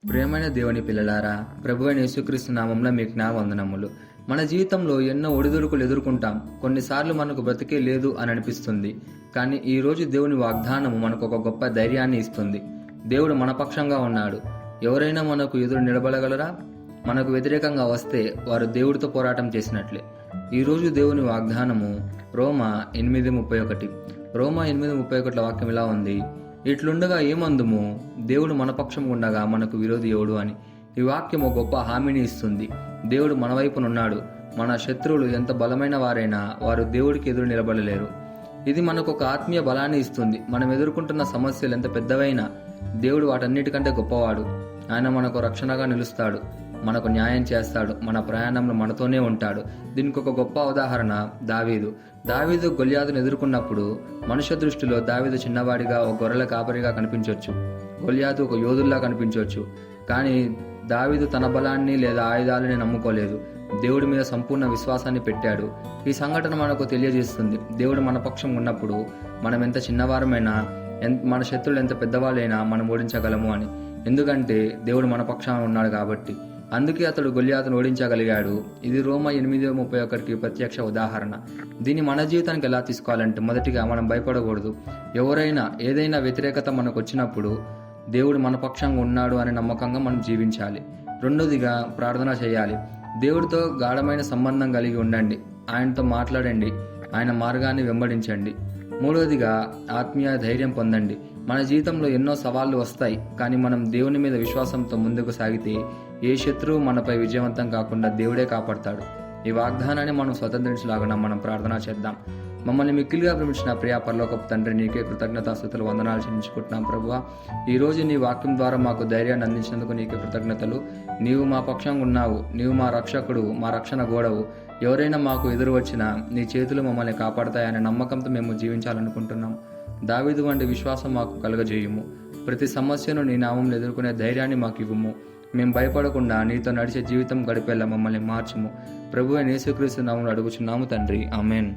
ప్రియమైన దేవుని పిల్లలారా, ప్రభువైన యేసుక్రీస్తు నామంలో మీకు నా వందనములు. మన జీవితంలో ఎన్నో ఒడిదుడుకులు ఎదుర్కొంటాం. కొన్నిసార్లు మనకు బ్రతికే లేదు అని అనిపిస్తుంది. కానీ ఈ రోజు దేవుని వాగ్దానము మనకు ఒక గొప్ప ధైర్యాన్ని ఇస్తుంది. దేవుడు మన పక్షంగా ఉన్నాడు. ఎవరైనా మనకు ఎదురు నిలబడగలరా? మనకు వ్యతిరేకంగా వస్తే వారు దేవుడితో పోరాటం చేసినట్లే. ఈరోజు దేవుని వాగ్దానము రోమా 8:31. రోమా 8:31 వాక్యం ఇలా ఉంది: ఇట్లుండగా ఏమందుము, దేవుడు మన పక్షం ఉండగా మనకు విరోధి ఎవడు అని. ఈ వాక్యము గొప్ప హామీని ఇస్తుంది. దేవుడు మన వైపునున్నాడు. మన శత్రువులు ఎంత బలమైన వారైనా వారు దేవుడికి ఎదురు నిలబడలేరు. ఇది మనకు ఒక ఆత్మీయ బలాన్ని ఇస్తుంది. మనం ఎదుర్కొంటున్న సమస్యలు ఎంత పెద్దవైనా దేవుడు వాటన్నిటికంటే గొప్పవాడు. ఆయన మనకు రక్షణగా నిలుస్తాడు, మనకు న్యాయం చేస్తాడు, మన ప్రయాణంలో మనతోనే ఉంటాడు. దీనికి ఒక గొప్ప ఉదాహరణ దావీదు గొల్యాతును ఎదుర్కొన్నప్పుడు మనుష్య దృష్టిలో దావీదు చిన్నవాడిగా, ఒక గొర్రెల కాపరిగా కనిపించవచ్చు. గొల్యాతు ఒక యోధుల్లా కనిపించవచ్చు. కానీ దావీదు తన బలాన్ని లేదా ఆయుధాలని నమ్ముకోలేదు. దేవుడి మీద సంపూర్ణ విశ్వాసాన్ని పెట్టాడు. ఈ సంఘటన మనకు తెలియజేస్తుంది, దేవుడు మన పక్షం ఉన్నప్పుడు మనం ఎంత చిన్నవారమైనా, మన శత్రువులు ఎంత పెద్దవాళ్ళైనా మనం ఓడించగలము అని. ఎందుకంటే దేవుడు మన పక్షాన ఉన్నాడు కాబట్టి. అందుకే అతడు గొల్యాతును ఓడించగలిగాడు. ఇది రోమా 8:31 ప్రత్యక్ష ఉదాహరణ. దీన్ని మన జీవితానికి ఎలా తీసుకోవాలంటే, మొదటిగా మనం భయపడకూడదు. ఎవరైనా ఏదైనా వ్యతిరేకత మనకు వచ్చినప్పుడు దేవుడు మన పక్షంగా ఉన్నాడు అనే నమ్మకంగా మనం జీవించాలి. రెండోదిగా ప్రార్థన చేయాలి. దేవుడితో గాఢమైన సంబంధం కలిగి ఉండండి. ఆయనతో మాట్లాడండి, ఆయన మార్గాన్ని వెంబడించండి. మూడోదిగా ఆత్మీయ ధైర్యం పొందండి. మన జీవితంలో ఎన్నో సవాళ్లు వస్తాయి, కానీ మనం దేవుని మీద విశ్వాసంతో ముందుకు సాగితే ఏ శత్రువు మనపై విజయవంతం కాకుండా దేవుడే కాపాడతాడు. ఈ వాగ్దానాన్ని మనం స్వతంత్రించలాగా మనం ప్రార్థన చేద్దాం. మమ్మల్ని మిక్కిలిగా ప్రేమించిన ప్రియా పరలోకపు తండ్రి, నీకే కృతజ్ఞతాస్తుతులు, వందనాలు చెల్లించుకుంటున్నాం ప్రభువా. ఈరోజు నీ వాక్యం ద్వారా మాకు ధైర్యాన్ని అందించినందుకు నీకే కృతజ్ఞతలు. నీవు మా పక్షంగా ఉన్నావు, నీవు మా రక్షకుడు, మా రక్షణ గోడవు. ఎవరైనా మాకు ఎదురు వచ్చినా నీ చేతులు మమ్మల్ని కాపాడతాయనే నమ్మకంతో మేము జీవించాలనుకుంటున్నాం. దావీదు వంటి విశ్వాసం మాకు కలుగజేయుము. ప్రతి సమస్యను నీ నామంలో ఎదుర్కొనే ధైర్యాన్ని మాకు ఇవ్వము. మేము భయపడకుండా నీతో నడిచే జీవితం గడిపేలా మమ్మల్ని మార్చుము. ప్రభువైన యేసుక్రీస్తు నామములో అడుగుచున్నాము తండ్రి, ఆమేన్.